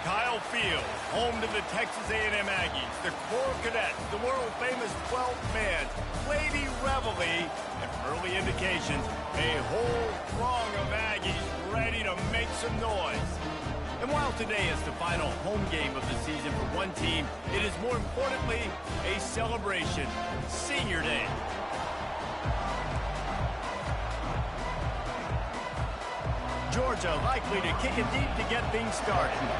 Kyle Field, home to the Texas A&M Aggies, the Corps Cadets, the world-famous 12th man, Lady Reveille, and early indications, a whole throng of Aggies ready to make some noise. And while today is the final home game of the season for one team, it is more importantly a celebration, Senior Day. Georgia likely to kick it deep to get things started.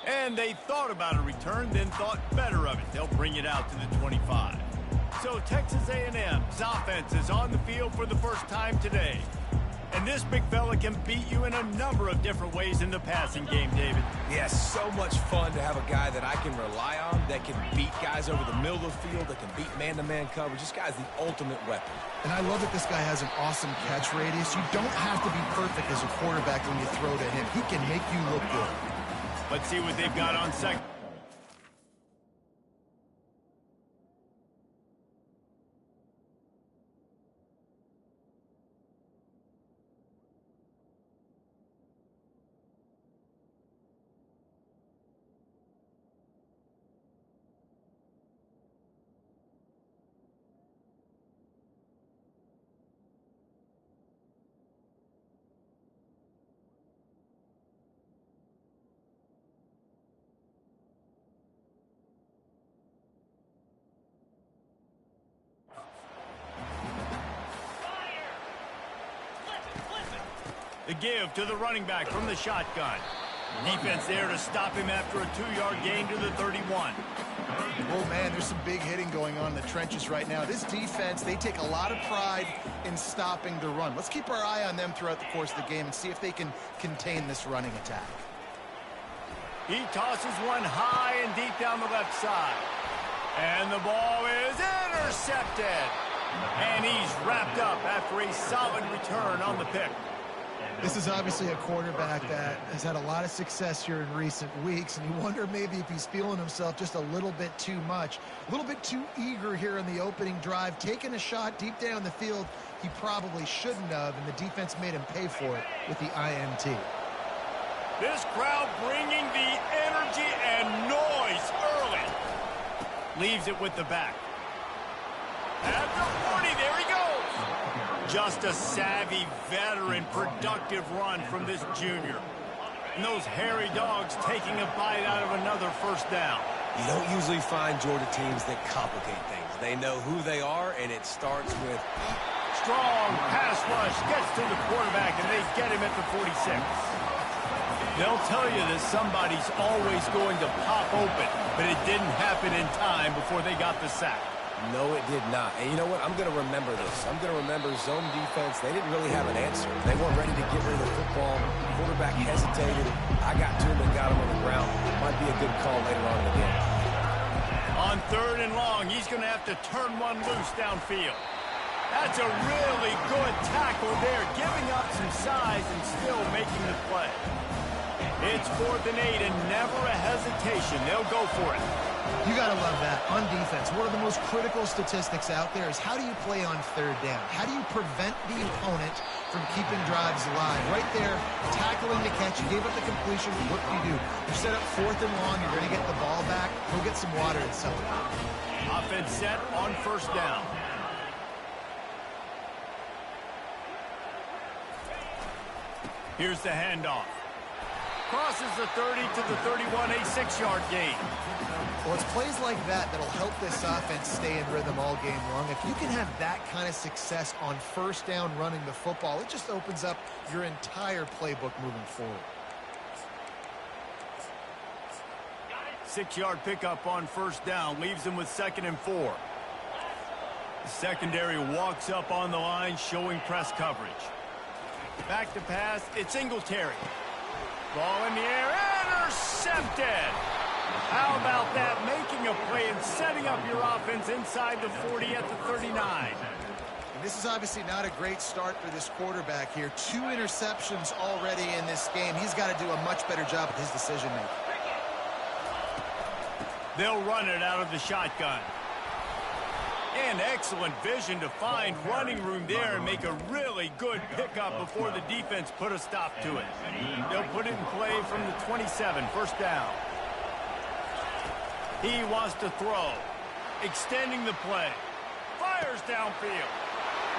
And they thought about a return, then thought better of it. They'll bring it out to the 25. So Texas A&M's offense is on the field for the first time today. And this big fella can beat you in a number of different ways in the passing game, David. Yes, so much fun to have a guy that I can rely on, that can beat guys over the middle of the field, that can beat man-to-man coverage. This guy's the ultimate weapon. And I love that this guy has an awesome catch radius. You don't have to be perfect as a quarterback when you throw to him. He can make you look good. Let's see what they've got on second. The give to the running back from the shotgun. Defense there to stop him after a 2-yard gain to the 31. Oh, man, there's some big hitting going on in the trenches right now. This defense, they take a lot of pride in stopping the run. Let's keep our eye on them throughout the course of the game and see if they can contain this running attack. He tosses one high and deep down the left side. And the ball is intercepted. And he's wrapped up after a solid return on the pick. This is obviously a quarterback that has had a lot of success here in recent weeks, and you wonder maybe if he's feeling himself just a little bit too much, a little bit too eager here in the opening drive, taking a shot deep down the field he probably shouldn't have, and the defense made him pay for it with the INT. This crowd bringing the energy and noise early. Leaves it with the back. At the 40, there he goes. Just a savvy, veteran, productive run from this junior. And those hairy dogs taking a bite out of another first down. You don't usually find Georgia teams that complicate things. They know who they are, and it starts with... Strong pass rush gets to the quarterback, and they get him at the 46. They'll tell you that somebody's always going to pop open, but it didn't happen in time before they got the sack. No, it did not. And you know what? I'm going to remember this. I'm going to remember zone defense. They didn't really have an answer. They weren't ready to get rid of the football. Quarterback hesitated. I got to him and got him on the ground. Might be a good call later on in the game. On 3rd and long, he's going to have to turn one loose downfield. That's a really good tackle there, giving up some size and still making the play. It's 4th and 8 and never a hesitation. They'll go for it. You got to love that. On defense, one of the most critical statistics out there is how do you play on 3rd down? How do you prevent the opponent from keeping drives alive. Right there, tackling the catch. You gave up the completion. What do? You set up 4th and long. You're going to get the ball back. Go get some water and celebrate. Offense set on 1st down. Here's the handoff. Crosses the 30 to the 31, a 6-yard gain. Well, it's plays like that that'll help this offense stay in rhythm all game long. If you can have that kind of success on 1st down running the football, it just opens up your entire playbook moving forward. 6-yard pickup on 1st down leaves them with 2nd and 4. The secondary walks up on the line, showing press coverage. Back to pass, it's Singletary. Ball in the air, intercepted! How about that? Making a play and setting up your offense inside the 40 at the 39. And this is obviously not a great start for this quarterback here. 2 interceptions already in this game. He's got to do a much better job with his decision-making. They'll run it out of the shotgun. And excellent vision to find running room there and make a really good pickup before the defense put a stop to it. They'll put it in play from the 27, 1st down. He wants to throw. Extending the play. Fires downfield.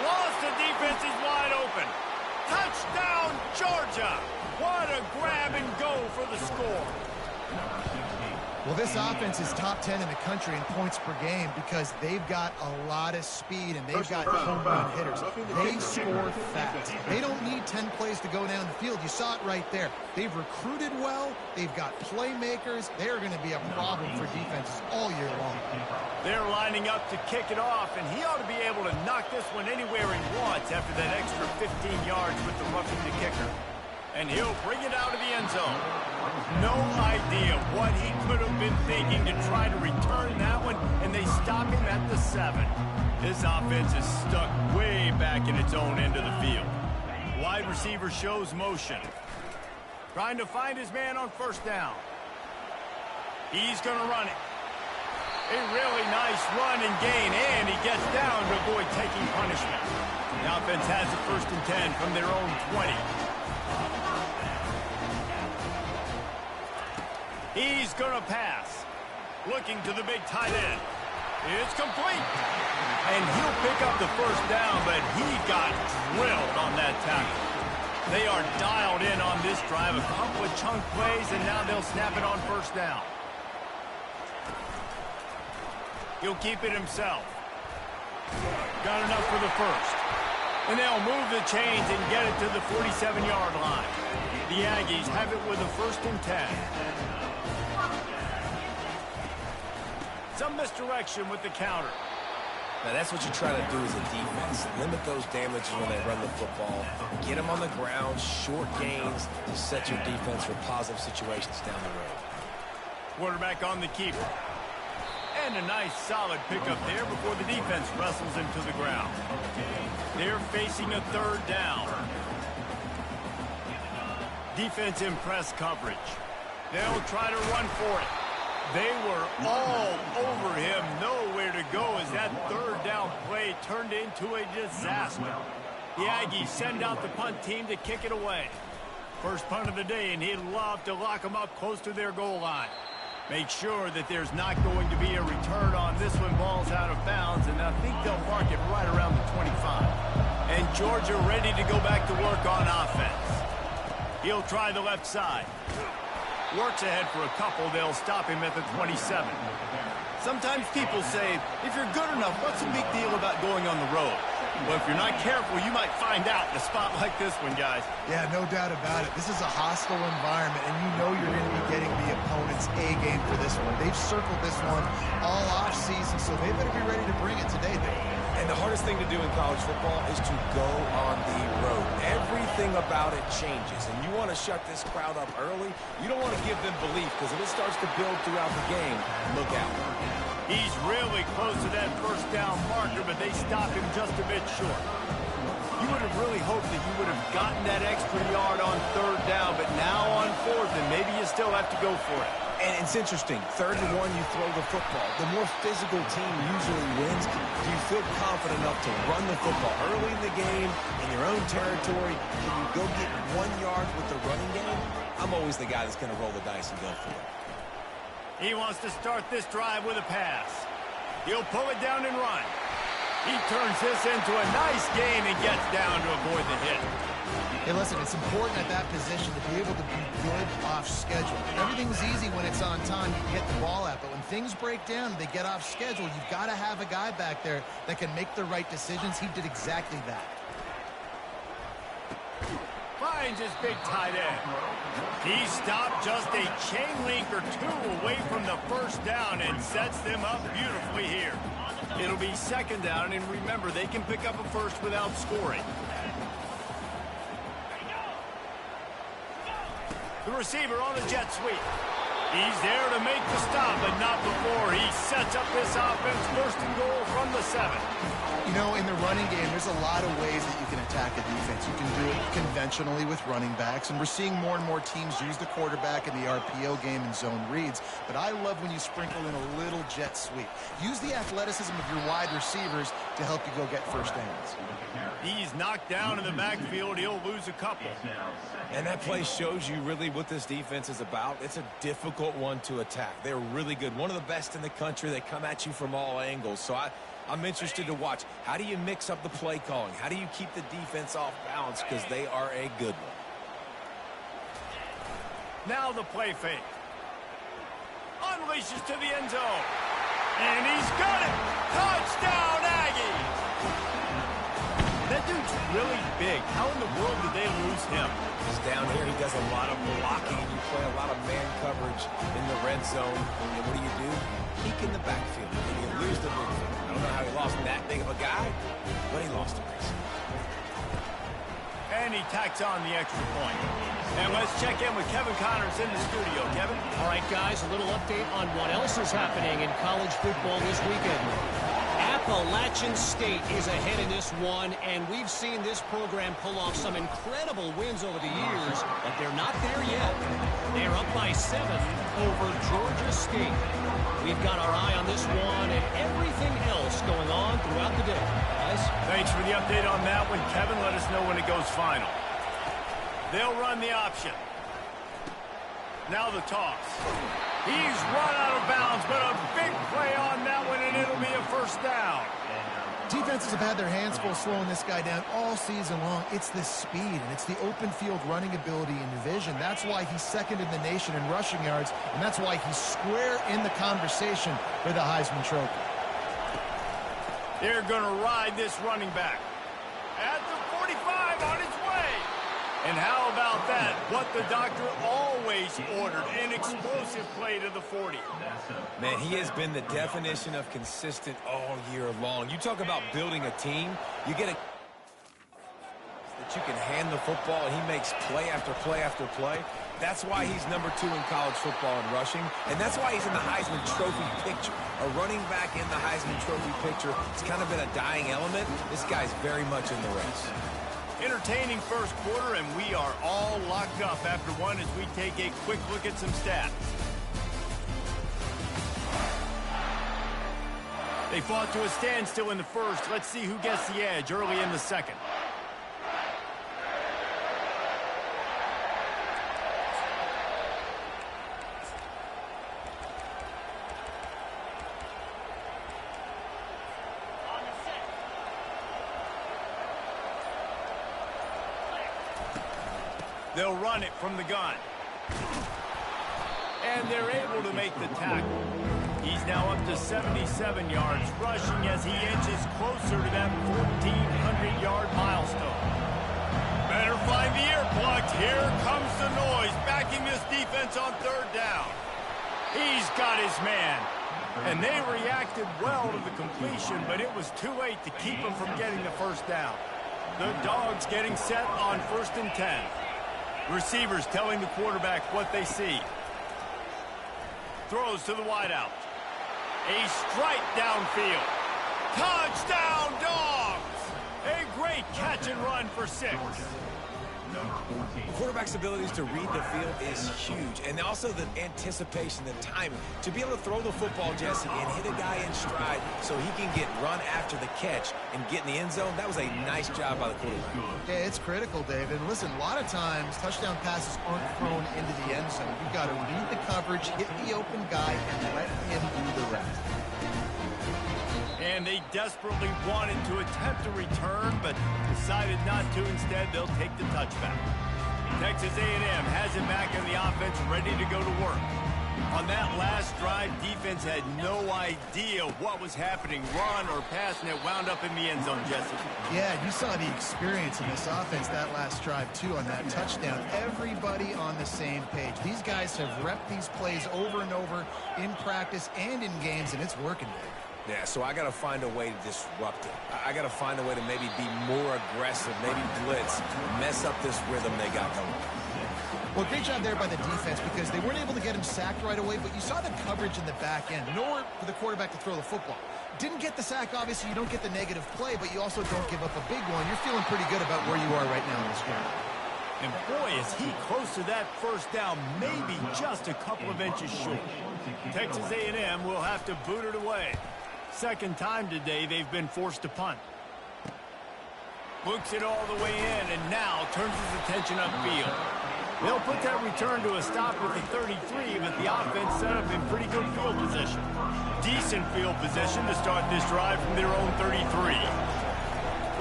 Lost the defense, he's wide open. Touchdown, Georgia! What a grab and go for the score. Well, this offense is top 10 in the country in points per game because they've got a lot of speed and they've got home run hitters. They score fast. They don't need 10 plays to go down the field. You saw it right there. They've recruited well. They've got playmakers. They're going to be a problem for defenses all year long. They're lining up to kick it off, and he ought to be able to knock this one anywhere he wants after that extra 15 yards with the roughing the kicker. And he'll bring it out of the end zone. No idea what he could have been thinking to try to return that one, and they stop him at the 7. This offense is stuck way back in its own end of the field. Wide receiver shows motion. Trying to find his man on 1st down. He's going to run it. A really nice run and gain, and he gets down to avoid taking punishment. The offense has it 1st and 10 from their own 20. He's going to pass. Looking to the big tight end. It's complete. And he'll pick up the 1st down, but he got drilled on that tackle. They are dialed in on this drive. A couple of chunk plays, and now they'll snap it on 1st down. He'll keep it himself. Got enough for the 1st. And they'll move the chains and get it to the 47-yard line. The Aggies have it with a 1st and 10. Some misdirection with the counter. Now, that's what you try to do as a defense. Limit those damages when they run the football. Get them on the ground, short gains to set your defense for positive situations down the road. Quarterback on the keeper. And a nice solid pickup there before the defense wrestles him to the ground. They're facing a 3rd down. Defense in press coverage. They'll try to run for it. They were all over him, nowhere to go as that 3rd down play turned into a disaster. The Aggies send out the punt team to kick it away. First punt of the day, and he'd love to lock them up close to their goal line. Make sure that there's not going to be a return on this one. Ball's out of bounds, and I think they'll mark it right around the 25. And Georgia ready to go back to work on offense. He'll try the left side. Works ahead for a couple. They'll stop him at the 27. Sometimes people say, if you're good enough, what's the big deal about going on the road? Well, if you're not careful, you might find out in a spot like this one, guys. Yeah, no doubt about it. This is a hostile environment, and you know you're going to be getting the opponent's A game for this one. They've circled this one all offseason, so they better be ready to bring it today, And the hardest thing to do in college football is to go on the road. Everything about it changes, and you want to shut this crowd up early. You don't want to give them belief, because if it starts to build throughout the game, look out. He's really close to that 1st down marker, but they stop him just a bit short. You would have really hoped that you would have gotten that extra yard on 3rd down, but now on 4th, and maybe you still have to go for it. And it's interesting. 3rd and 1, you throw the football. The more physical team usually wins. Do you feel confident enough to run the football early in the game, in your own territory? Can you go get 1 yard with the running game? I'm always the guy that's going to roll the dice and go for it. He wants to start this drive with a pass. He'll pull it down and run. He turns this into a nice gain and gets down to avoid the hit. Hey, listen, it's important at that position to be able to be good off schedule. Everything's easy when it's on time. You can get the ball out. But when things break down, they get off schedule, you've got to have a guy back there that can make the right decisions. He did exactly that. Finds his big tight end. He stopped just a chain link or 2 away from the first down and sets them up beautifully here. It'll be 2nd down, and remember, they can pick up a first without scoring. The receiver on the jet sweep. He's there to make the stop, but not before he sets up this offense 1st and goal from the 7. You know, in the running game, there's a lot of ways that you can attack a defense. You can do it conventionally with running backs, and we're seeing more and more teams use the quarterback in the RPO game and zone reads, but I love when you sprinkle in a little jet sweep. Use the athleticism of your wide receivers to help you go get first downs. He's knocked down in the backfield. He'll lose a couple. And that play shows you really what this defense is about. It's a difficult one to attack. They're really good. One of the best in the country. They come at you from all angles. So I'm interested to watch. How do you mix up the play calling? How do you keep the defense off balance? Because they are a good one. Now the play fake. Unleashes to the end zone. And he's got it. Touchdown, Aggies. That dude's really big. How in the world did they lose him? He's down here. He does a lot of blocking. You play a lot of man coverage in the red zone. And what do? Peek in the backfield. And you lose the midfield. I don't know how he lost that big of a guy, but he lost a race. And he tacks on the extra point. And let's check in with Kevin Connors in the studio. Kevin? All right, guys, a little update on what else is happening in college football this weekend. Appalachian State is ahead in this one, and we've seen this program pull off some incredible wins over the years, but they're not there yet. They're up by 7 over Georgia State. We've got our eye on this one and everything else going on throughout the day. Guys? Thanks for the update on that one, Kevin. Let us know when it goes final. They'll run the option. Now the toss. He's run out of bounds, but a big play on that one, and it'll be a first down. Defenses have had their hands full slowing this guy down all season long. It's the speed, and it's the open field running ability and vision. That's why he's 2nd in the nation in rushing yards, and that's why he's square in the conversation for the Heisman Trophy. They're going to ride this running back. At the 45 on its way. And how about that? What the doctor always ordered, an explosive play to the 40. Man, he has been the definition of consistent all year long. You talk about building a team, you get a that you can hand the football, and he makes play after play after play. That's why he's number 2 in college football in rushing, and that's why he's in the Heisman Trophy picture. A running back in the Heisman Trophy picture, it's kind of been a dying element. This guy's very much in the race. Entertaining first quarter, and we are all locked up after one as we take a quick look at some stats. They fought to a standstill in the first. Let's see who gets the edge early in the second. They'll run it from the gun. And they're able to make the tackle. He's now up to 77 yards rushing as he inches closer to that 1,400-yard milestone. Better find the earplugs. Here comes the noise, backing this defense on 3rd down. He's got his man. And they reacted well to the completion, but it was too late to keep him from getting the first down. The Dogs getting set on 1st and 10. Receivers telling the quarterback what they see. Throws to the wideout. A strike downfield. Touchdown, Dogs! A great catch and run for 6. The quarterback's abilities to read the field is huge, and also the anticipation, the timing. To be able to throw the football, Jesse, and hit a guy in stride so he can get run after the catch and get in the end zone, that was a nice job by the quarterback. Yeah, it's critical, David. And listen, a lot of times touchdown passes aren't thrown into the end zone. You've got to read the coverage, hit the open guy, and let him do the rest. And they desperately wanted to attempt a return, but decided not to. Instead, they'll take the touchback. Texas A&M has it back in the offense, ready to go to work. On that last drive, defense had no idea what was happening, run or pass, and it wound up in the end zone, Jesse. Yeah, you saw the experience in this offense that last drive, too, on that touchdown. Everybody on the same page. These guys have repped these plays over and over in practice and in games, and it's working, Dave. Yeah, so I got to find a way to disrupt it. I got to find a way to maybe be more aggressive, maybe blitz, mess up this rhythm they got going. Well, great job there by the defense because they weren't able to get him sacked right away, but you saw the coverage in the back end. Nowhere for the quarterback to throw the football. Didn't get the sack, obviously. You don't get the negative play, but you also don't give up a big one. You're feeling pretty good about where you are right now in this game. And boy, is he close to that first down, maybe just a couple of inches short. Texas A&M will have to boot it away. Second time today they've been forced to punt. Books it all the way in and now turns his attention upfield. They'll put that return to a stop with the 33, but the offense set up in pretty good field position. Decent field position to start this drive from their own 33.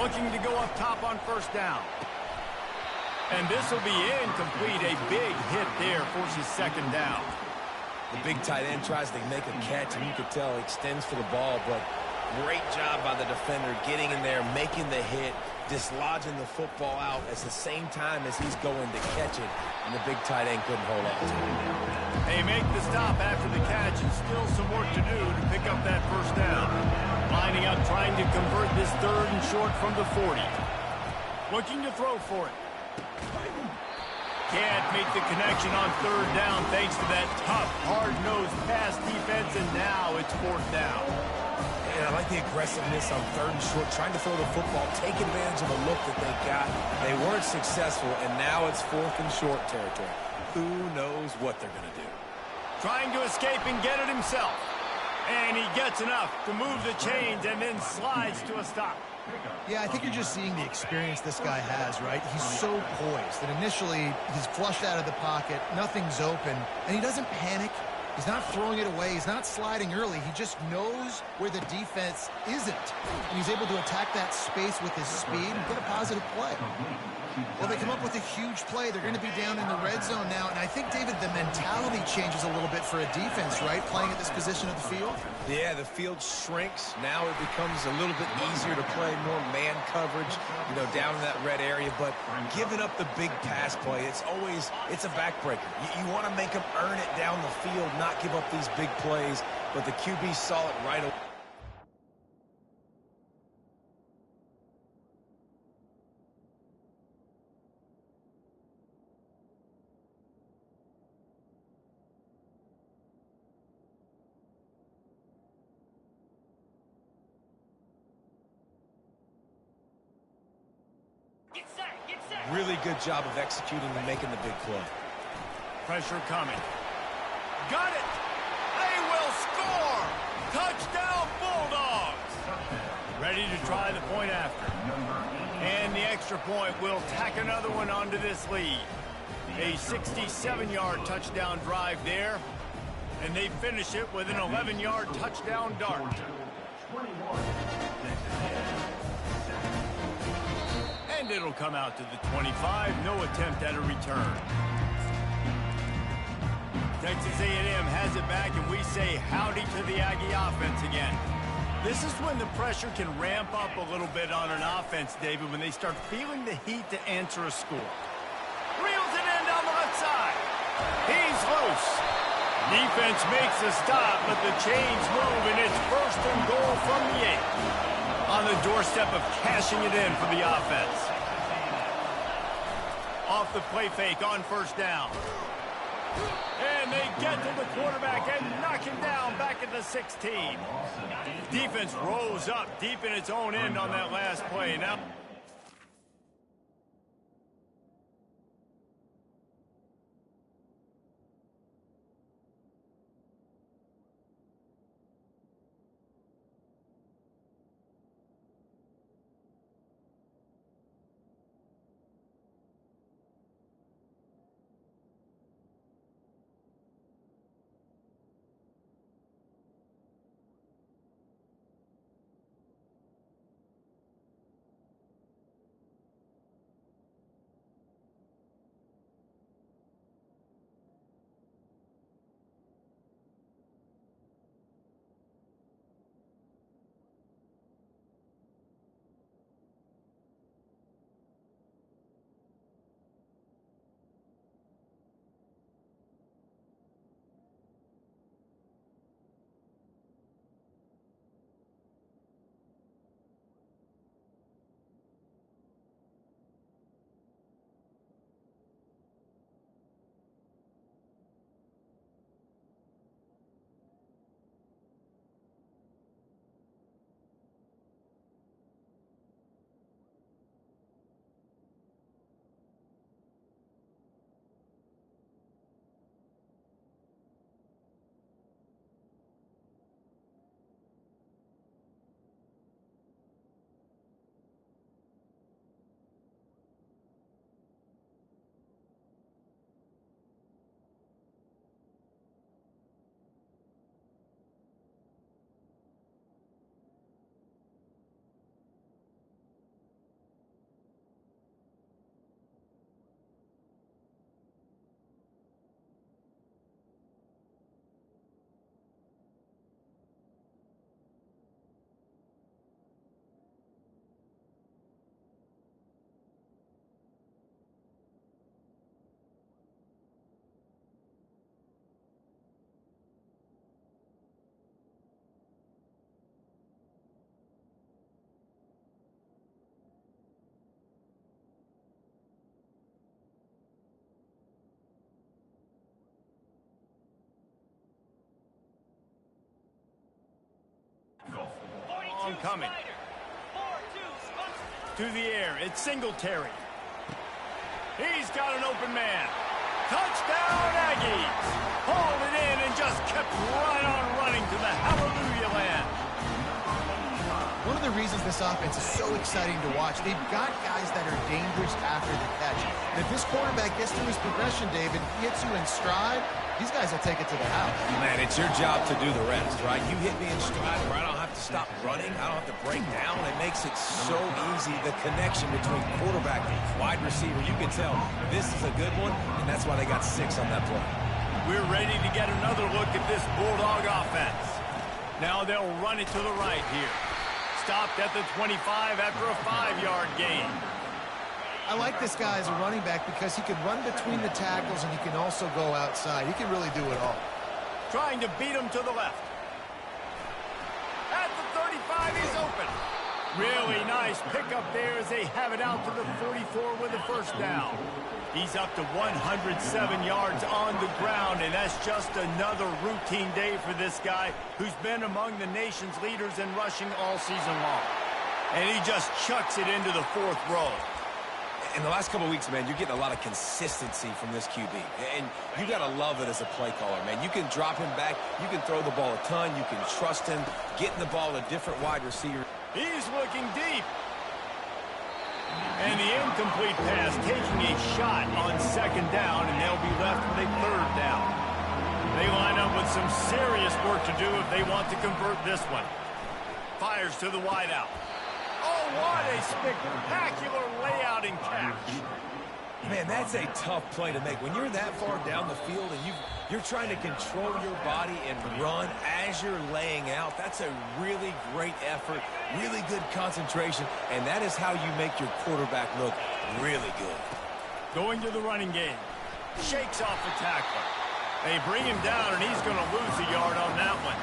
Looking to go up top on first down. And this will be incomplete. A big hit there forces second down. The big tight end tries to make a catch, and you could tell he extends for the ball, but great job by the defender getting in there, making the hit, dislodging the football out at the same time as he's going to catch it, and the big tight end couldn't hold on to it. They make the stop after the catch, and still some work to do to pick up that first down. Lining up, trying to convert this third and short from the 40. Looking to throw for it. Can't make the connection on third down thanks to that tough, hard-nosed pass defense, and now it's fourth down. And I like the aggressiveness on third and short, trying to throw the football, take advantage of the look that they got. They weren't successful, and now it's fourth and short territory. Who knows what they're going to do? Trying to escape and get it himself. And he gets enough to move the chains and then slides to a stop. Yeah, I think you're just seeing the experience this guy has, right? He's so poised that initially he's flushed out of the pocket, nothing's open, and he doesn't panic. He's not throwing it away. He's not sliding early. He just knows where the defense isn't, and he's able to attack that space with his speed and get a positive play. Well, they come up with a huge play. They're going to be down in the red zone now, and I think, David, the mentality changes a little bit for a defense, right, playing at this position of the field? Yeah, the field shrinks. Now it becomes a little bit easier to play more man coverage, down in that red area. But giving up the big pass play, it's a backbreaker. You want to make them earn it down the field, not give up these big plays. But the QB saw it right away. Really good job of executing and making the big play. Pressure coming. Got it! They will score! Touchdown Bulldogs! Ready to try the point after. And the extra point will tack another one onto this lead. A 67-yard touchdown drive there. And they finish it with an 11-yard touchdown dart. And it'll come out to the 25. No attempt at a return. Texas A&M has it back, and we say howdy to the Aggie offense again. This is when the pressure can ramp up a little bit on an offense, David, when they start feeling the heat to answer a score. Reels it in down the left side. He's loose. Defense makes a stop, but the chains move, and it's first and goal from the 8. On the doorstep of cashing it in for the offense. Off the play fake on first down. And they get to the quarterback and knock him down back at the 16. Defense rose up deep in its own end on that last play. Now coming. To the air, it's Singletary. He's got an open man. Touchdown, Aggies! Hauled it in and just kept right on running to the hallelujah land. One of the reasons this offense is so exciting to watch, they've got guys that are dangerous after the catch. And if this quarterback gets through his progression, David, hits you in stride, these guys will take it to the house. Man, it's your job to do the rest, right? You hit me in stride where I don't have to stop running. I don't have to break down. It makes it so easy, the connection between quarterback and wide receiver. You can tell this is a good one, and that's why they got 6 on that play. We're ready to get another look at this Bulldog offense. Now they'll run it to the right here. Stopped at the 25 after a 5-yard gain. I like this guy as a running back because he can run between the tackles and he can also go outside. He can really do it all. Trying to beat him to the left. At the 35, he's open. Really nice pickup there as they have it out to the 44 with a first down. He's up to 107 yards on the ground, and that's just another routine day for this guy who's been among the nation's leaders in rushing all season long. And he just chucks it into the 4th row. In the last couple of weeks, man, you're getting a lot of consistency from this QB. And you got to love it as a play caller, man. You can drop him back. You can throw the ball a ton. You can trust him. Getting the ball to different wide receivers. He's looking deep. And the incomplete pass taking a shot on 2nd down, and they'll be left with a 3rd down. They line up with some serious work to do if they want to convert this one. Fires to the wideout. Oh, what a spectacular layout and catch. Man, that's a tough play to make. When you're that far down the field and you're trying to control your body and run as you're laying out, that's a really great effort, really good concentration, and that is how you make your quarterback look really good. Going to the running game. Shakes off the tackler. They bring him down, and he's going to lose a yard on that one.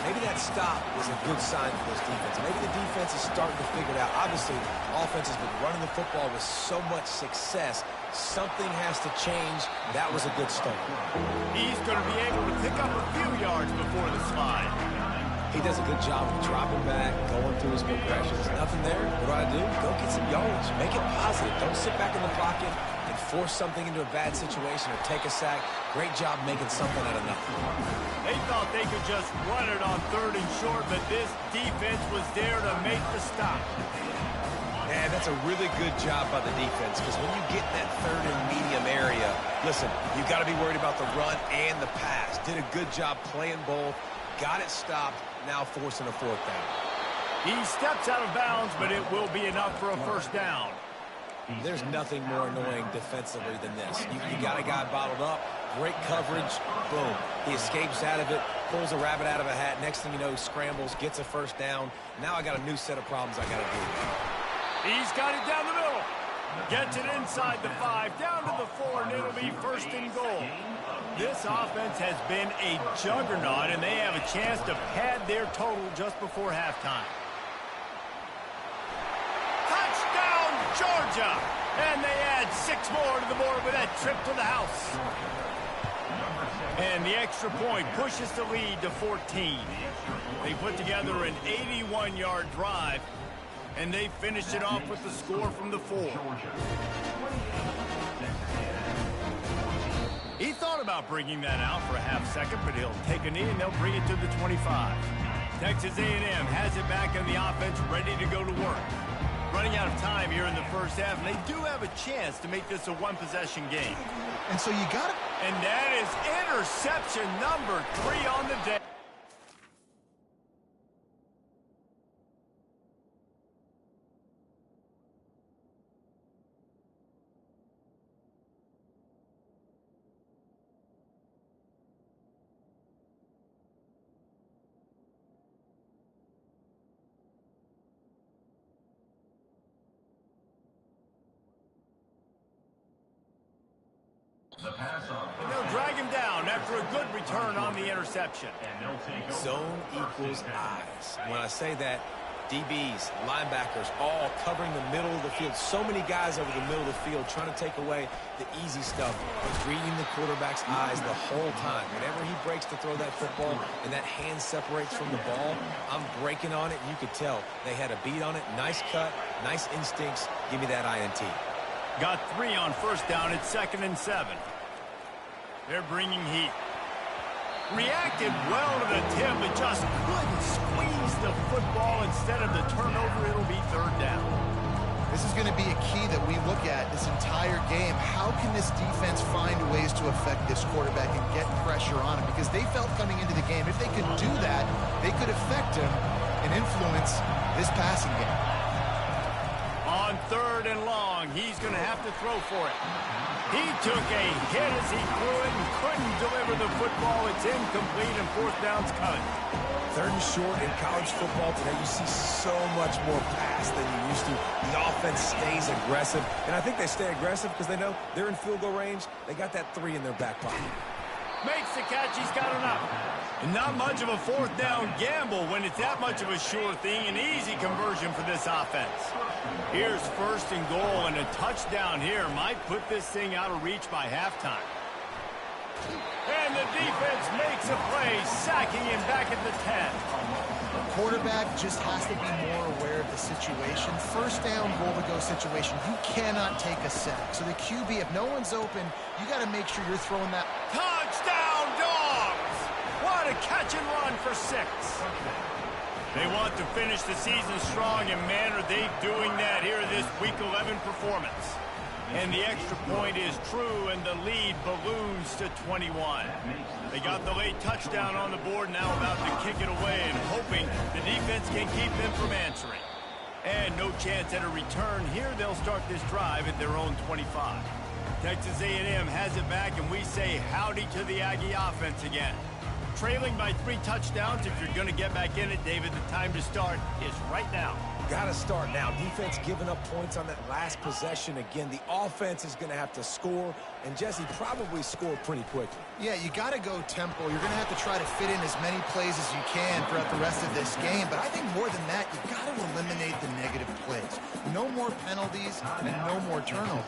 Maybe that stop is a good sign for this defense. Maybe the defense is starting to figure it out. Obviously, offense has been running the football with so much success. Something has to change. That was a good start. He's going to be able to pick up a few yards before the slide. He does a good job of dropping back, going through his progressions. Nothing there. What do? Go get some yardage. Make it positive. Don't sit back in the pocket and force something into a bad situation or take a sack. Great job making something out of nothing. They thought they could just run it on 3rd and short, but this defense was there to make the stop. Man, that's a really good job by the defense because when you get in that 3rd and medium area, listen, you got to be worried about the run and the pass. Did a good job playing both. Got it stopped. Now forcing a 4th down. He steps out of bounds, but it will be enough for a 1st down. There's nothing more annoying defensively than this. You got a guy bottled up, great coverage, boom. He escapes out of it, pulls a rabbit out of a hat. Next thing you know, scrambles, gets a 1st down. Now I got a new set of problems I got to deal with. He's got it down the middle. Gets it inside the 5, down to the 4, and it'll be 1st and goal. This offense has been a juggernaut, and they have a chance to pad their total just before halftime. Touchdown, Georgia! And they add 6 more to the board with that trip to the house. And the extra point pushes the lead to 14. They put together an 81-yard drive, and they finished it off with the score from the 4. He thought about bringing that out for a half-second, but he'll take a knee, and they'll bring it to the 25. Texas A&M has it back in the offense, ready to go to work. Running out of time here in the 1st half, and they do have a chance to make this a 1-possession game. And so you got to... And that is interception number 3 on the day. And they'll drag him down after a good return on the interception. Zone equals eyes. When I say that, DBs, linebackers, all covering the middle of the field. So many guys over the middle of the field trying to take away the easy stuff, but reading the quarterback's eyes the whole time. Whenever he breaks to throw that football and that hand separates from the ball, I'm breaking on it, and you could tell they had a beat on it. Nice cut, nice instincts. Give me that INT. Got 3 on first down at 2nd and 7. They're bringing heat. Reacted well to the tip, but just couldn't squeeze the football. Instead of the turnover, it'll be 3rd down. This is going to be a key that we look at this entire game. How can this defense find ways to affect this quarterback and get pressure on him? Because they felt coming into the game, if they could do that, they could affect him and influence this passing game. On 3rd and long, he's going to have to throw for it. He took a hit as he threw it and couldn't deliver the football. It's incomplete, and 4th down's cut. 3rd and short in college football today, you see so much more pass than you used to. The offense stays aggressive, and I think they stay aggressive because they know they're in field goal range. They got that 3 in their back pocket. Makes the catch. He's got enough. And not much of a 4th down gamble when it's that much of a sure thing. An easy conversion for this offense. Here's 1st and goal, and a touchdown here might put this thing out of reach by halftime. And the defense makes a play, sacking him back at the 10. The quarterback just has to be more aware of the situation. 1st down, goal-to-go situation. You cannot take a sack. So the QB, if no one's open, you got to make sure you're throwing that. Touchdown, Dogs! What a catch and run for 6. They want to finish the season strong, and man, are they doing that here in this Week 11 performance. And the extra point is true, and the lead balloons to 21. They got the late touchdown on the board, now about to kick it away and hoping the defense can keep them from answering. And no chance at a return. Here they'll start this drive at their own 25. Texas A&M has it back, and we say howdy to the Aggie offense again. Trailing by 3 touchdowns. If you're going to get back in it, David, the time to start is right now. Got to start now. Defense giving up points on that last possession. Again, the offense is going to have to score, and Jesse probably score pretty quickly. Yeah, you got to go tempo. You're going to have to try to fit in as many plays as you can throughout the rest of this game. But I think more than that, you got to eliminate the negative plays. No more penalties and no more turnovers.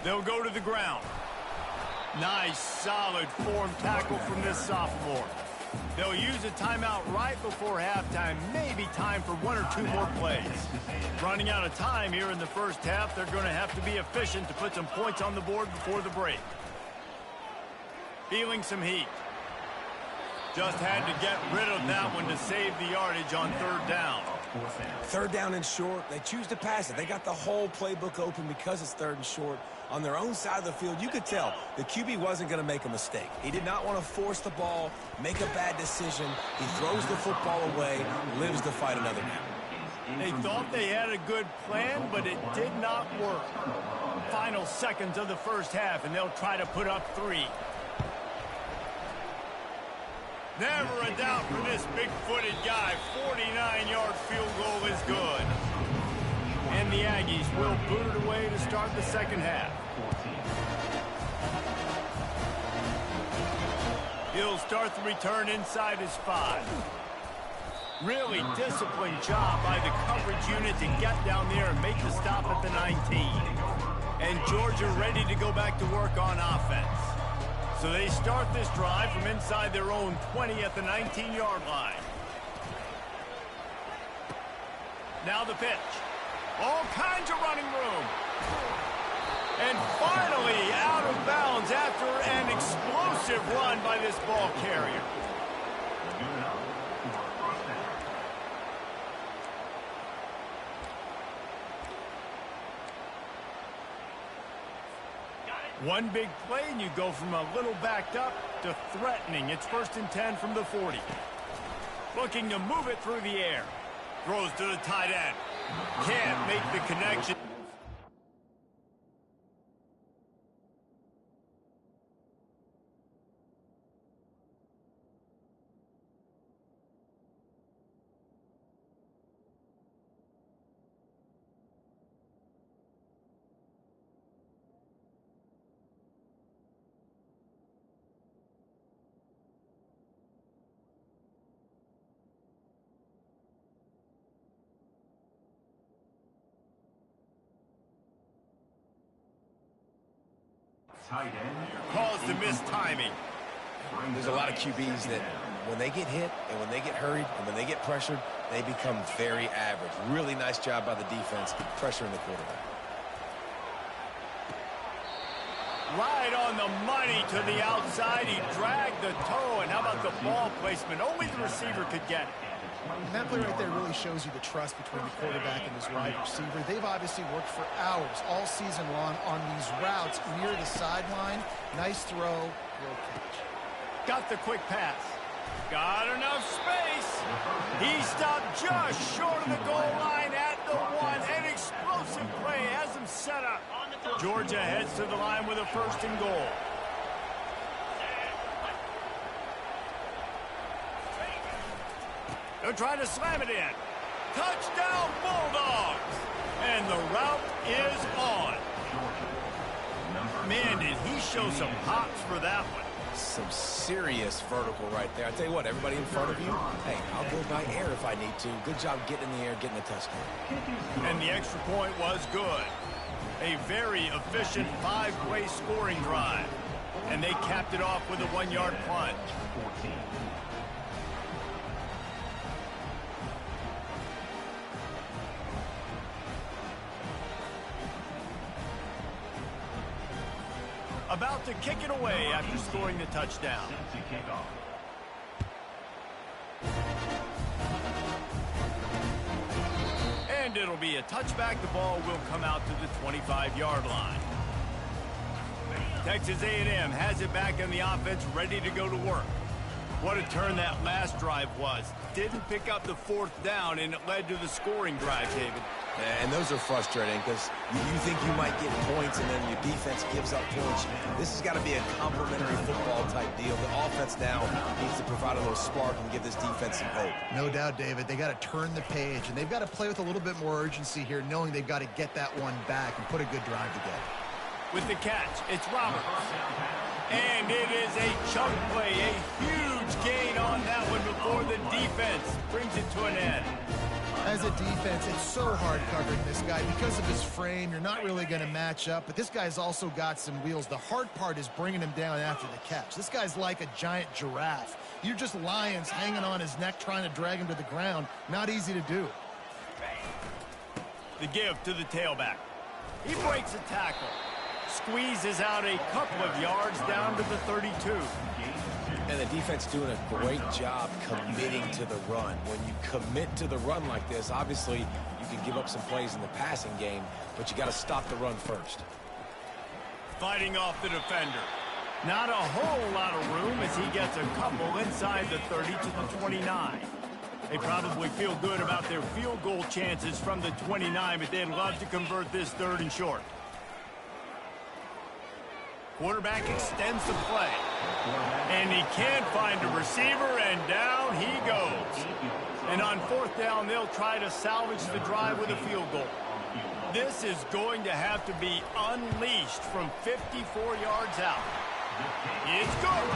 They'll go to the ground. Nice, solid form tackle from this sophomore. They'll use a timeout right before halftime. Maybe time for 1 or 2 more plays. Running out of time here in the first half. They're going to have to be efficient to put some points on the board before the break. Feeling some heat. Just had to get rid of that one to save the yardage on 3rd down. 3rd down and short. They choose to pass it. They got the whole playbook open because it's 3rd and short. On their own side of the field, you could tell the QB wasn't going to make a mistake. He did not want to force the ball, make a bad decision. He throws the football away, lives to fight another down. They thought they had a good plan, but it did not work. Final seconds of the first half, and they'll try to put up 3. Never a doubt for this big-footed guy. 49-yard field goal is good. And the Aggies will boot it away to start the second half. He'll start the return inside his 5. Really disciplined job by the coverage unit to get down there and make the stop at the 19. And Georgia ready to go back to work on offense. So they start this drive from inside their own 20 at the 19-yard line. Now the pitch. All kinds of running room. And finally out of bounds after an explosive run by this ball carrier. One big play, and you go from a little backed up to threatening. It's 1st and 10 from the 40. Looking to move it through the air. Throws to the tight end. Can't make the connection. Calls to miss timing. There's a lot of QBs that when they get hit and when they get hurried and when they get pressured, they become very average. Really nice job by the defense pressuring the quarterback. Right on the money to the outside. He dragged the toe. And how about the ball placement? Only the receiver could get it. And that play right there really shows you the trust between the quarterback and his wide receiver. They've obviously worked for hours all season long on these routes near the sideline. Nice throw, great catch. Got the quick pass. Got enough space. He stopped just short of the goal line at the 1. An explosive play has him set up. Georgia heads to the line with a 1st and goal. They're trying to slam it in. Touchdown, Bulldogs! And the route is on. Man, did he show some hops for that one. Some serious vertical right there. I tell you what, everybody in front of you, hey, I'll go by air if I need to. Good job getting in the air, getting a touchdown. And the extra point was good. A very efficient 5-play scoring drive. And they capped it off with a 1-yard plunge. About to kick it away after scoring the touchdown. And it'll be a touchback. The ball will come out to the 25-yard line. Texas A&M has it back in the offense, ready to go to work. What a turn that last drive was. Didn't pick up the 4th down, and it led to the scoring drive, David. And those are frustrating because you think you might get points and then your defense gives up points. This has got to be a complementary football type deal. The offense now needs to provide a little spark and give this defense some hope. No doubt, David. They got to turn the page, and they've got to play with a little bit more urgency here, knowing they've got to get that one back and put a good drive together. With the catch, it's Roberts. And it is a chunk play, a huge gain on that one before the defense brings it to an end. As a defense, it's so hard covering this guy because of his frame. You're not really going to match up, but this guy's also got some wheels. The hard part is bringing him down after the catch. This guy's like a giant giraffe. You're just lions hanging on his neck trying to drag him to the ground. Not easy to do. The give to the tailback. He breaks a tackle. Squeezes out a couple of yards down to the 32. And the defense doing a great job committing to the run. When you commit to the run like this, obviously you can give up some plays in the passing game, but you got to stop the run first. Fighting off the defender. Not a whole lot of room as he gets a couple inside the 30 to the 29. They probably feel good about their field goal chances from the 29, but they'd love to convert this 3rd and short. Quarterback extends the play. And he can't find a receiver, and down he goes. And on 4th down, they'll try to salvage the drive with a field goal. This is going to have to be unleashed from 54 yards out. It's good.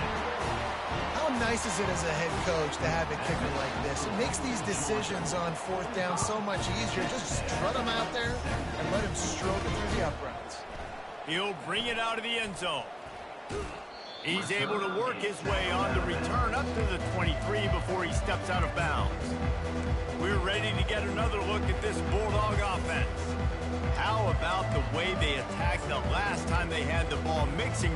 How nice is it as a head coach to have a kicker like this? It makes these decisions on 4th down so much easier. Just strut him out there and let him stroke it through the uprights. He'll bring it out of the end zone. He's able to work his way on the return up to the 23 before he steps out of bounds. We're ready to get another look at this Bulldog offense. How about the way they attacked the last time they had the ball, mixing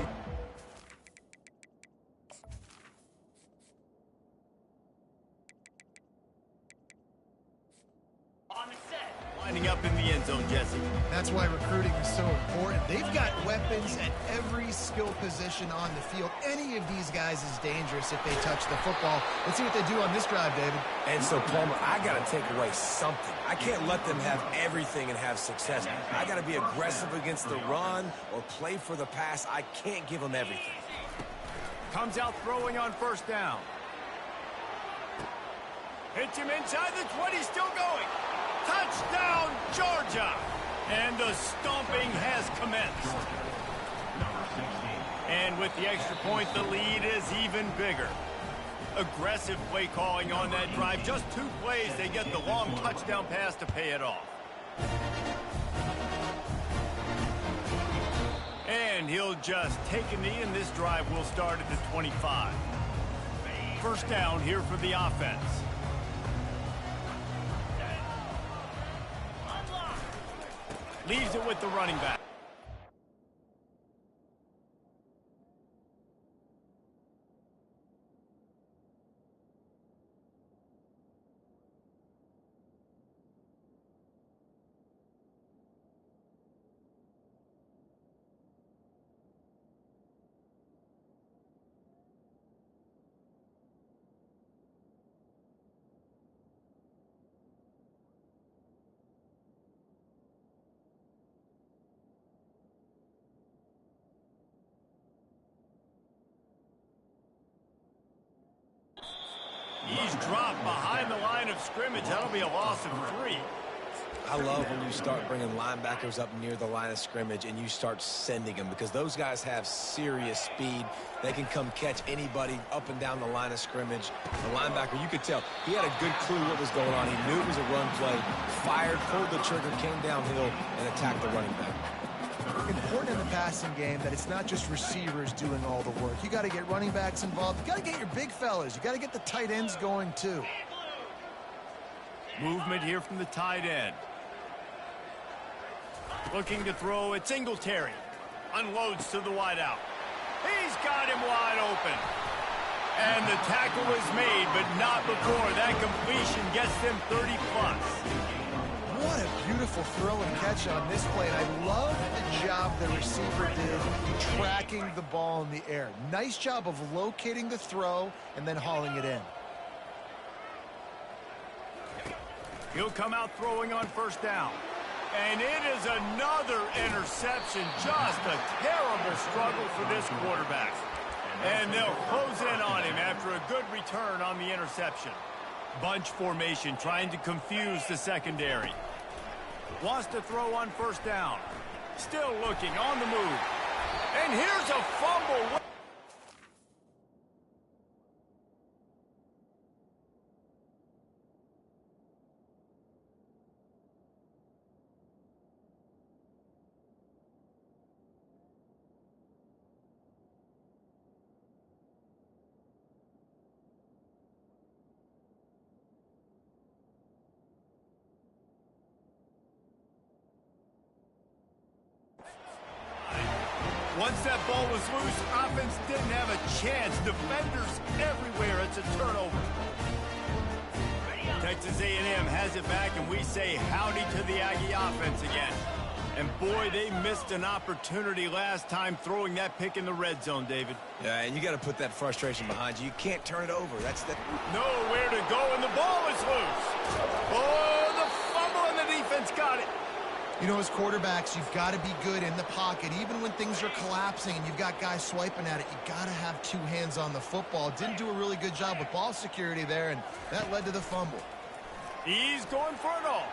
lining up in the end zone, Jesse. That's why recruiting is so important. They've got weapons at every skill position on the field. Any of these guys is dangerous if they touch the football. Let's see what they do on this drive, David. And so, Palmer, I got to take away something. I can't let them have everything and have success. I got to be aggressive against the run or play for the pass. I can't give them everything. Comes out throwing on 1st down. Hits him inside the 20, still going. Touchdown, Georgia! And the stomping has commenced. And with the extra point, the lead is even bigger. Aggressive play calling on that drive. Just 2 plays, they get the long touchdown pass to pay it off. And And he'll just take a knee, and this drive will start at the 25. First down here for the offense. Leaves it with the running back. He's dropped behind the line of scrimmage. That'll be a loss of 3. I love when you start bringing linebackers up near the line of scrimmage and you start sending them, because those guys have serious speed. They can come catch anybody up and down the line of scrimmage. The linebacker, you could tell, he had a good clue what was going on. He knew it was a run play, fired, pulled the trigger, came downhill, and attacked the running back. Important in the passing game that it's not just receivers doing all the work. You got to get running backs involved. You got to get your big fellas. You got to get the tight ends going too. Movement here from the tight end. Looking to throw at Singletary. Unloads to the wideout. He's got him wide open. And the tackle is made, but not before that completion gets them 30+. What a beautiful throw and catch on this play. And I love the job the receiver did tracking the ball in the air. Nice job of locating the throw and then hauling it in. He'll come out throwing on first down. And it is another interception. Just a terrible struggle for this quarterback. And they'll close in on him after a good return on the interception. Bunch formation trying to confuse the secondary. Wants to throw on first down. Still looking on the move. And here's a fumble. Once that ball was loose, offense didn't have a chance. Defenders everywhere. It's a turnover. Texas A&M has it back, and we say howdy to the Aggie offense again. And boy, they missed an opportunity last time throwing that pick in the red zone, David. Yeah, and you got to put that frustration behind you. You can't turn it over. That's the... Nowhere to go, and the ball is loose. Oh, the fumble, and the defense got it. You know, as quarterbacks, you've got to be good in the pocket. Even when things are collapsing and you've got guys swiping at it, you've got to have two hands on the football. Didn't do a really good job with ball security there, and that led to the fumble. He's going for it all.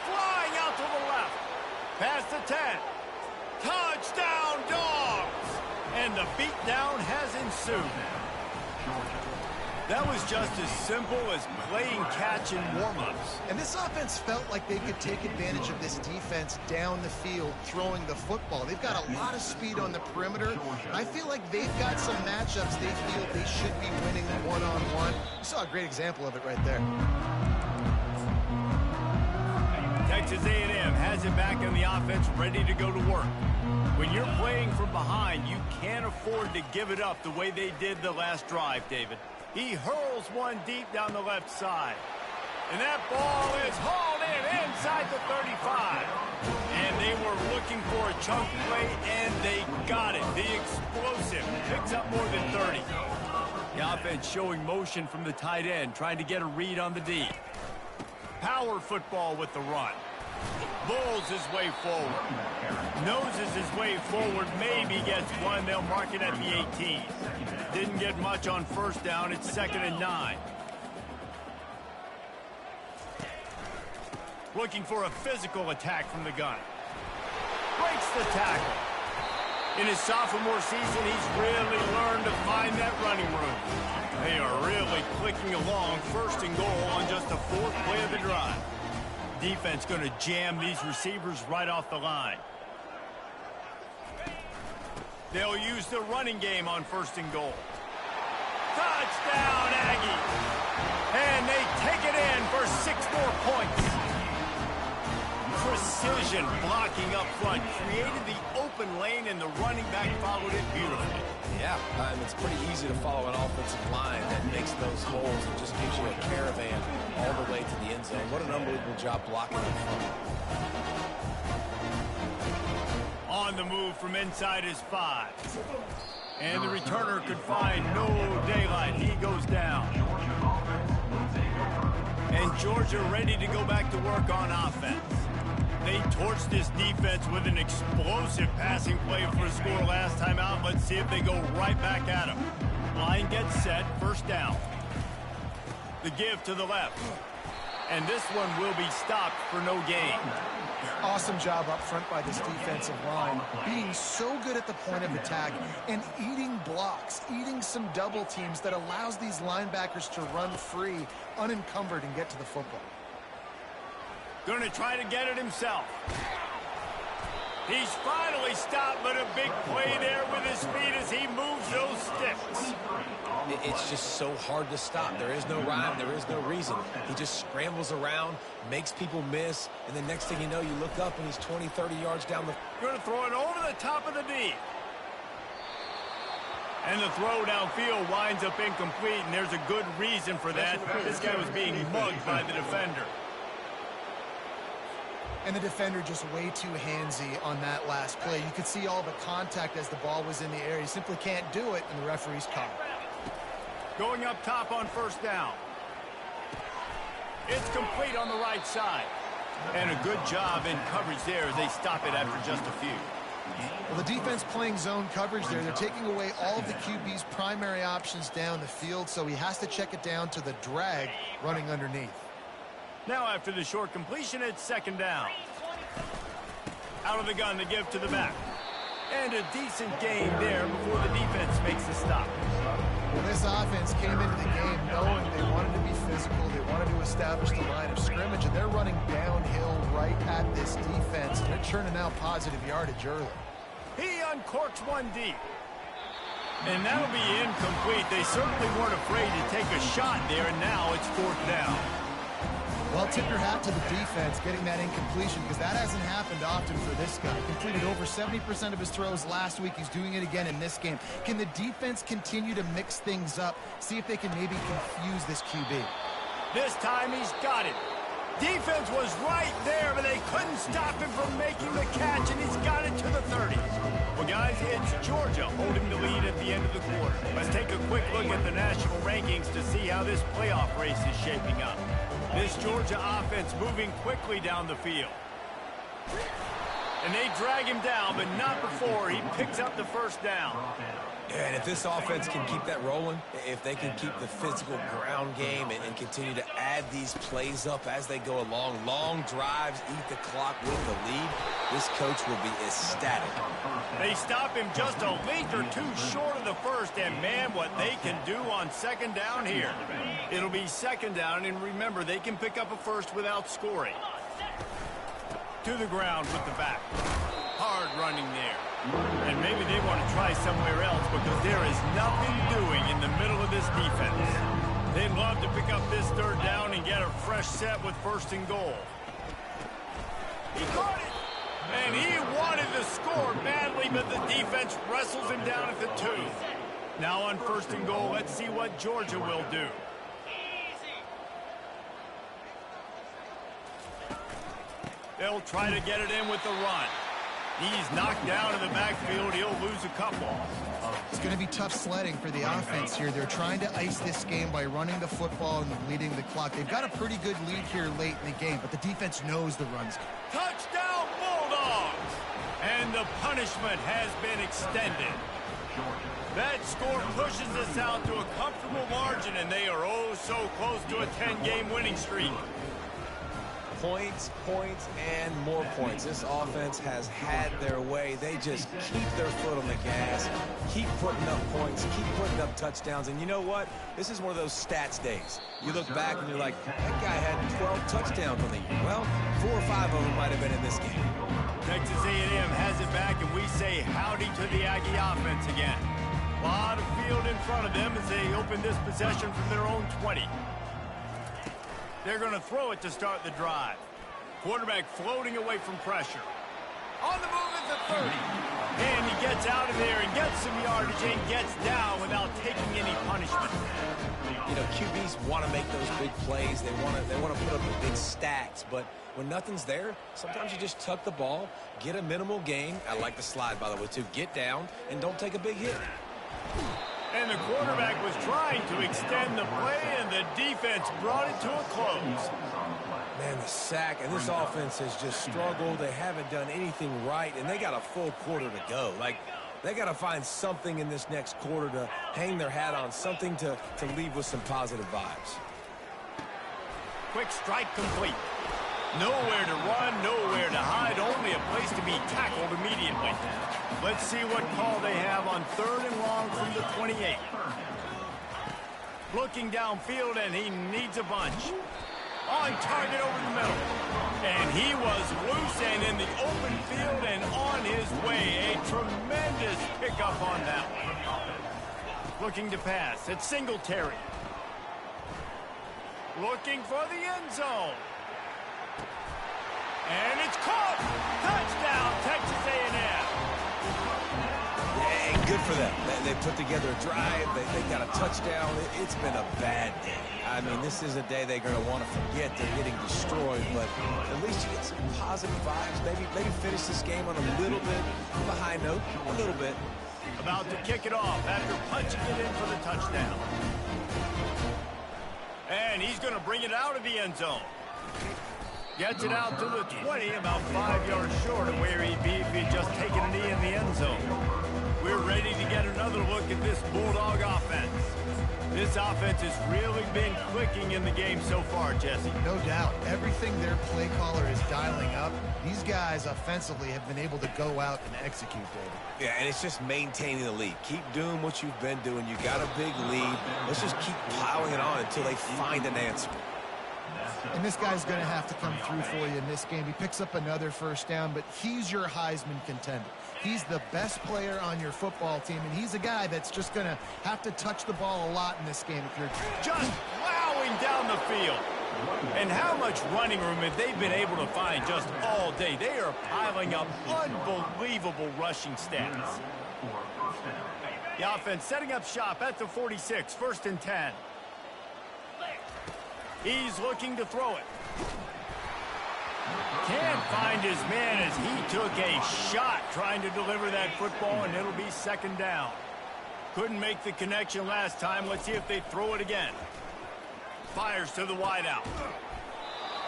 Flying out to the left. Past the 10. Touchdown, Dogs! And the beatdown has ensued. That was just as simple as playing catch in warm-ups. And this offense felt like they could take advantage of this defense down the field, throwing the football. They've got a lot of speed on the perimeter. And I feel like they've got some matchups they feel they should be winning one-on-one. You saw a great example of it right there. Texas A&M has it back on the offense, ready to go to work. When you're playing from behind, you can't afford to give it up the way they did the last drive, David. He hurls one deep down the left side. And that ball is hauled in inside the 35. And they were looking for a chunk play, and they got it. The explosive picks up more than 30. The offense showing motion from the tight end, trying to get a read on the D. Power football with the run. Bulls his way forward. Noses his way forward. Maybe gets one. They'll mark it at the 18. Didn't get much on first down. It's 2nd and 9. Looking for a physical attack from the gun. Breaks the tackle. In his sophomore season, he's really learned to find that running room. They are really clicking along. 1st and goal on just the 4th play of the drive. Defense going to jam these receivers right off the line. They'll use the running game on 1st and goal. Touchdown, Aggies! And they take it in for 6 more points. Precision blocking up front created the open lane, and the running back followed it beautifully. Yeah, and it's pretty easy to follow an offensive line that makes those holes and just gives you a caravan all the way to the end zone. What an unbelievable job blocking up front. On the move from inside his 5. And the returner could find no daylight. He goes down. And Georgia ready to go back to work on offense. They torched this defense with an explosive passing play for a score last time out. Let's see if they go right back at him. Line gets set, 1st down. The give to the left. And this one will be stopped for no gain. Awesome job up front by this defensive line, being so good at the point of attack and eating blocks, eating some double teams that allows these linebackers to run free, unencumbered, and get to the football. Going to try to get it himself. He's finally stopped, but a big play there with his feet as he moves those sticks. It's just so hard to stop. There is no rhyme. There is no reason. He just scrambles around, makes people miss, and the next thing you know, you look up and he's 20, 30 yards down the... Going to throw it over the top of the D. And the throw downfield winds up incomplete, and there's a good reason for that. This guy was being mugged by the defender. And the defender just way too handsy on that last play. You could see all the contact as the ball was in the air. He simply can't do it, and the referee's caught. Going up top on 1st down. It's complete on the right side. And a good job in coverage there as they stop it after just a few. Well, the defense playing zone coverage there. They're taking away all of the QB's primary options down the field, so he has to check it down to the drag running underneath. Now after the short completion, it's 2nd down. Out of the gun to give to the back. And a decent gain there before the defense makes the stop. Well, this offense came into the game knowing they wanted to be physical. They wanted to establish the line of scrimmage, and they're running downhill right at this defense. And they're churning out positive yardage early. He uncorks one deep. And that'll be incomplete. They certainly weren't afraid to take a shot there, and now it's 4th down. Well, tip your hat to the defense getting that incompletion, because that hasn't happened often for this guy. Completed over 70% of his throws last week. He's doing it again in this game. Can the defense continue to mix things up, see if they can maybe confuse this QB? This time he's got it. Defense was right there, but they couldn't stop him from making the catch, and he's got it to the 30. Well, guys, it's Georgia holding the lead at the end of the quarter. Let's take a quick look at the national rankings to see how this playoff race is shaping up. This Georgia offense moving quickly down the field. And they drag him down, but not before he picks up the 1st down. And if this offense can keep that rolling, if they can keep the physical ground game and continue to add these plays up as they go along, long drives, eat the clock with the lead, this coach will be ecstatic. They stop him just a length or two short of the 1st, and man, what they can do on 2nd down here. It'll be 2nd down, and remember, they can pick up a 1st without scoring. To the ground with the back. Hard running there. And maybe they want to try somewhere else because there is nothing doing in the middle of this defense. They'd love to pick up this 3rd down and get a fresh set with 1st and goal. He caught it! And he wanted to score badly, but the defense wrestles him down at the 2. Now on 1st and goal, let's see what Georgia will do. They'll try to get it in with the run. He's knocked down in the backfield. He'll lose a couple. It's going to be tough sledding for the offense here. They're trying to ice this game by running the football and leading the clock. They've got a pretty good lead here late in the game, but the defense knows the run's coming. Touchdown, Bulldogs! And the punishment has been extended. That score pushes us out to a comfortable margin, and they are oh so close to a 10-game winning streak. points, points, and more points. This offense has had their way. They just keep their foot on the gas, keep putting up points, keep putting up touchdowns. And you know what? This is one of those stats days. You look back and you're like, that guy had 12 touchdowns on the year. Well, 4 or 5 of them might have been in this game. Texas A&M has it back, and we say howdy to the Aggie offense again. A lot of field in front of them as they open this possession from their own 20. They're going to throw it to start the drive. Quarterback floating away from pressure. On the move at the 30. And he gets out of there and gets some yardage and gets down without taking any punishment. You know, QBs want to make those big plays. They want to put up the big stacks. But when nothing's there, sometimes you just tuck the ball, get a minimal gain. I like the slide, by the way, too. Get down and don't take a big hit. And the quarterback was trying to extend the play, and the defense brought it to a close. Man, the sack, and this offense has just struggled. They haven't done anything right, and they got a full quarter to go. Like, they got to find something in this next quarter to hang their hat on, something to leave with some positive vibes. Quick strike complete. Nowhere to run, nowhere to hide, only a place to be tackled immediately. Let's see what call they have on 3rd and long from the 28. Looking downfield, and he needs a bunch. On target over the middle. And he was loose and in the open field and on his way. A tremendous pickup on that one. Looking to pass. It's Singletary. Looking for the end zone. And it's caught. Touchdown, Texas A&M. Yeah, good for them. They put together a drive. They got a touchdown. It's been a bad day. I mean, this is a day they're going to want to forget. They're getting destroyed, but at least you get some positive vibes. Maybe finish this game on a little bit of a high note, a little bit. About to kick it off after punching it in for the touchdown. And he's going to bring it out of the end zone. Gets it out to the 20, about 5 yards short of where he'd be if he'd just taken a knee in the end zone. We're ready to get another look at this Bulldog offense. This offense has really been clicking in the game so far, Jesse. No doubt. Everything their play caller is dialing up, these guys offensively have been able to go out and execute, David. Yeah, and it's just maintaining the lead. Keep doing what you've been doing. You got a big lead. Let's just keep piling it on until they find an answer. And this guy's going to have to come through for you in this game. He picks up another first down, but he's your Heisman contender. He's the best player on your football team, and he's a guy that's just going to have to touch the ball a lot in this game if you're just plowing down the field. And how much running room have they been able to find just all day? They are piling up unbelievable rushing stats. The offense setting up shop at the 46, 1st and 10. He's looking to throw it. Can't find his man as he took a shot trying to deliver that football, and it'll be 2nd down. Couldn't make the connection last time. Let's see if they throw it again. Fires to the wideout.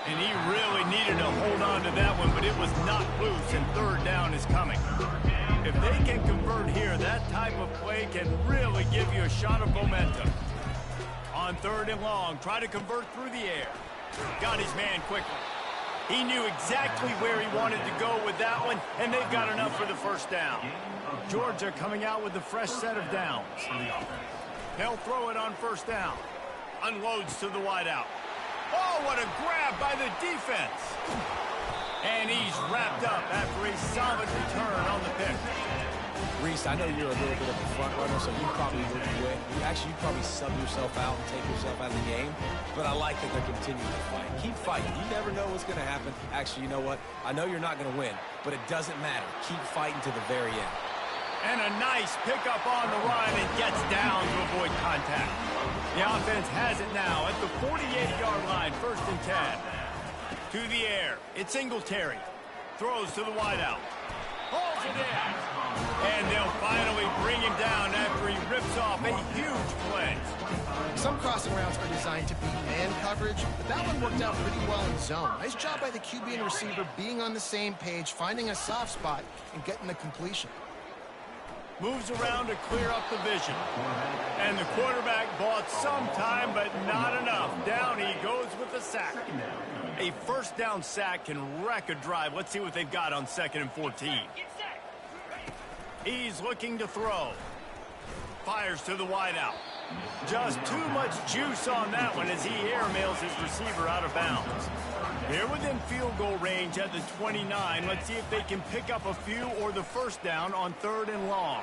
And he really needed to hold on to that one, but it was not loose, and 3rd down is coming. If they can convert here, that type of play can really give you a shot of momentum. On 3rd and long, try to convert through the air. Got his man quickly. He knew exactly where he wanted to go with that one, and they've got enough for the 1st down. Georgia coming out with a fresh set of downs. They'll throw it on 1st down. Unloads to the wideout. Oh, what a grab by the defense. And he's wrapped up after a solid return on the pick. Reese, I know you're a little bit of a front runner, so you probably would quit. You probably sub yourself out and take yourself out of the game. But I like that they're continuing to fight. Keep fighting. You never know what's going to happen. Actually, you know what? I know you're not going to win, but it doesn't matter. Keep fighting to the very end. And a nice pickup on the run and gets down to avoid contact. The offense has it now at the 48-yard line, 1st and 10. To the air. It's Singletary. Throws to the wideout. Holds it in. And they'll finally bring him down after he rips off a huge play. Some crossing routes are designed to beat man coverage, but that one worked out pretty well in zone. Nice job by the QB and receiver being on the same page, finding a soft spot, and getting the completion. Moves around to clear up the vision. And the quarterback bought some time, but not enough. Down he goes with the sack. A first down sack can wreck a drive. Let's see what they've got on 2nd and 14. He's looking to throw. Fires to the wideout. Just too much juice on that one as he airmails his receiver out of bounds. They're within field goal range at the 29. Let's see if they can pick up a few or the first down on 3rd and long.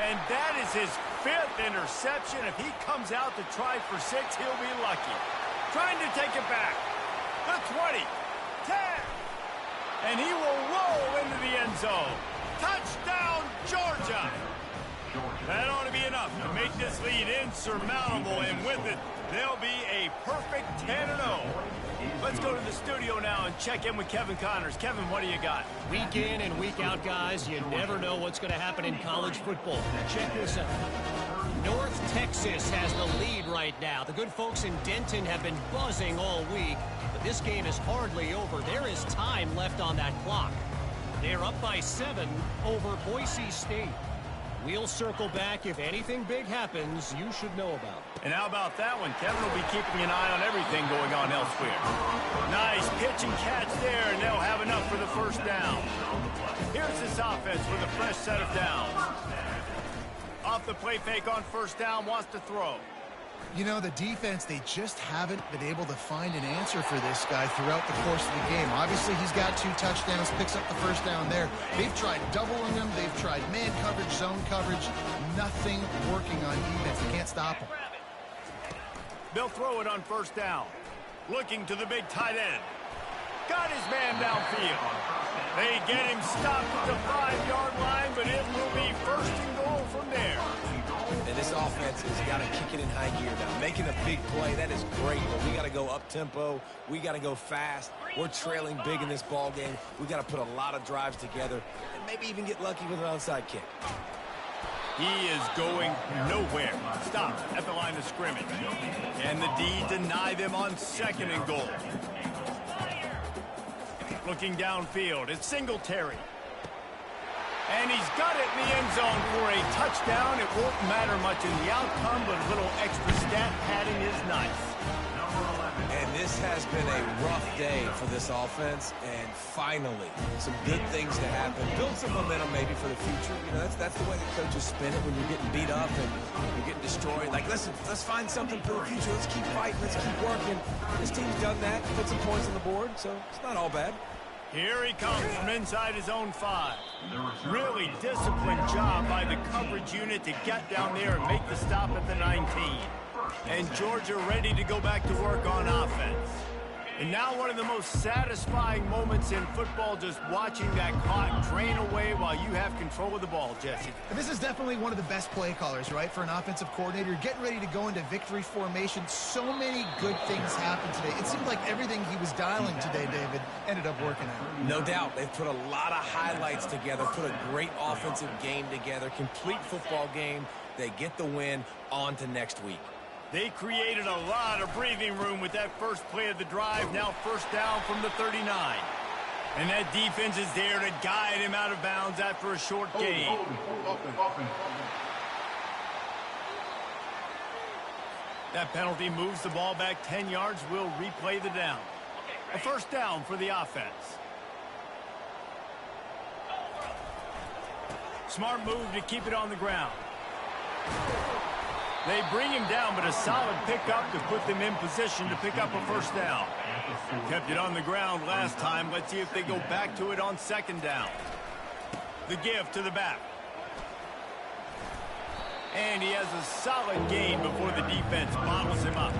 And that is his 5th interception. If he comes out to try for 6, he'll be lucky. Trying to take it back. The 20. 10. And he will roll into the end zone. Touchdown, Georgia. That ought to be enough to make this lead insurmountable, and with it, they'll be a perfect 10-0. Let's go to the studio now and check in with Kevin Connors. Kevin, what do you got? Week in and week out, guys, you never know what's going to happen in college football. Check this out. North Texas has the lead right now. The good folks in Denton have been buzzing all week, but this game is hardly over. There is time left on that clock. They're up by 7 over Boise State. We'll circle back. If anything big happens, you should know about it. And how about that one? Kevin will be keeping an eye on everything going on elsewhere. Nice pitch and catch there, and they'll have enough for the first down. Here's this offense with a fresh set of downs. Off the play fake on first down, wants to throw. You know, the defense, they just haven't been able to find an answer for this guy throughout the course of the game. Obviously, he's got 2 touchdowns, picks up the first down there. They've tried doubling him. They've tried man coverage, zone coverage. Nothing working on defense. They can't stop him. They'll throw it on first down. Looking to the big tight end. Got his man downfield. They get him stopped at the 5-yard line, but it will be first and goal from there. And this offense has got to kick it in high gear now. Making a big play, that is great, but we got to go up-tempo. We got to go fast. We're trailing big in this ball game. We got to put a lot of drives together and maybe even get lucky with an onside kick. He is going nowhere. Stop at the line of scrimmage. And the D deny them on 2nd and goal. Looking downfield, it's Singletary. And he's got it in the end zone for a touchdown. It won't matter much in the outcome, but a little extra stat padding is nice. And this has been a rough day for this offense, and finally, some good things to happen. Build some momentum maybe for the future. You know, that's the way the coaches spin it when you're getting beat up and you're getting destroyed. Like, listen, let's find something for the future. Let's keep fighting. Let's keep working. This team's done that, put some points on the board, so it's not all bad. Here he comes from inside his own 5. Really disciplined job by the coverage unit to get down there and make the stop at the 19. And Georgia ready to go back to work on offense. And now one of the most satisfying moments in football, just watching that clock drain away while you have control of the ball, Jesse. And this is definitely one of the best play callers, right, for an offensive coordinator. Getting ready to go into victory formation. So many good things happened today. It seemed like everything he was dialing today, David, ended up working out. No doubt. They've put a lot of highlights together, put a great offensive game together, complete football game. They get the win. On to next week. They created a lot of breathing room with that first play of the drive. Now first down from the 39. And that defense is there to guide him out of bounds after a short gain. That penalty moves the ball back 10 yards. We'll replay the down. A first down for the offense. Smart move to keep it on the ground. They bring him down, but a solid pickup to put them in position to pick up a first down. Kept it on the ground last time. Let's see if they go back to it on 2nd down. The give to the back. And he has a solid gain before the defense bottles him up.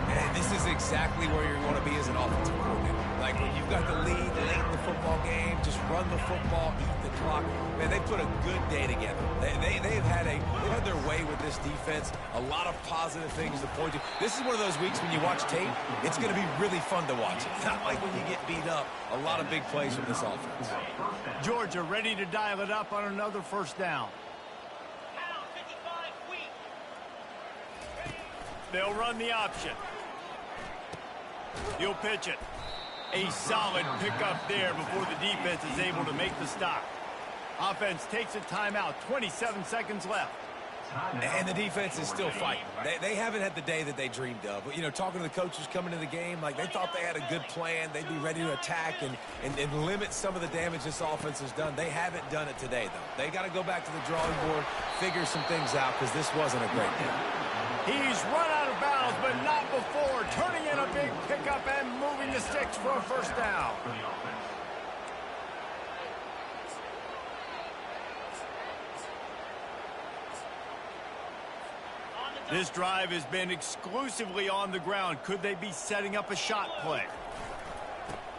And this is exactly where you want to be as an offensive coordinator. Like when you've got the lead late in the football game, just run the football, eat the clock. Man, they put a good day together. They've had their way with this defense. A lot of positive things to point to. This is one of those weeks when you watch tape, it's going to be really fun to watch. It's not like when you get beat up. A lot of big plays from this offense. Georgia ready to dial it up on another first down. They'll run the option. He'll pitch it. A solid pickup there before the defense is able to make the stop. Offense takes a timeout. 27 seconds left. And the defense is still fighting. They haven't had the day that they dreamed of. You know, talking to the coaches coming to the game, like they thought they had a good plan. They'd be ready to attack and limit some of the damage this offense has done. They haven't done it today, though. They got to go back to the drawing board, figure some things out, because this wasn't a great day. He's run out of bounds, but not before. Turning in a big pickup and moving the sticks for a first down. This drive has been exclusively on the ground. Could they be setting up a shot play?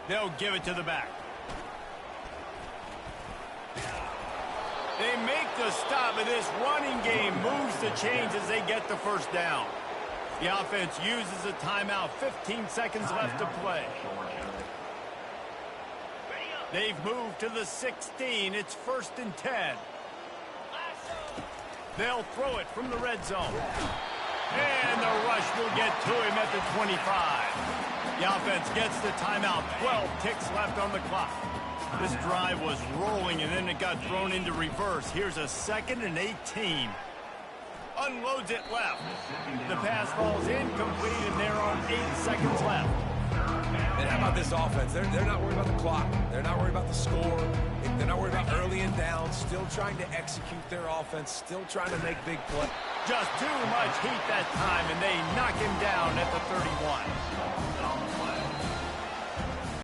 They'll give it to the back. They make the stop, and this running game moves the chains as they get the first down. The offense uses a timeout. 15 seconds left to play. They've moved to the 16. It's 1st and 10. They'll throw it from the red zone. And the rush will get to him at the 25. The offense gets the timeout. 12 ticks left on the clock. This drive was rolling, and then it got thrown into reverse. Here's a 2nd and 18. Unloads it left. The pass falls incomplete, and there are 8 seconds left. And how about this offense? They're not worried about the clock. They're not worried about the score. They're not worried about early and down. Still trying to execute their offense. Still trying to make big plays. Just too much heat that time, and they knock him down at the 31.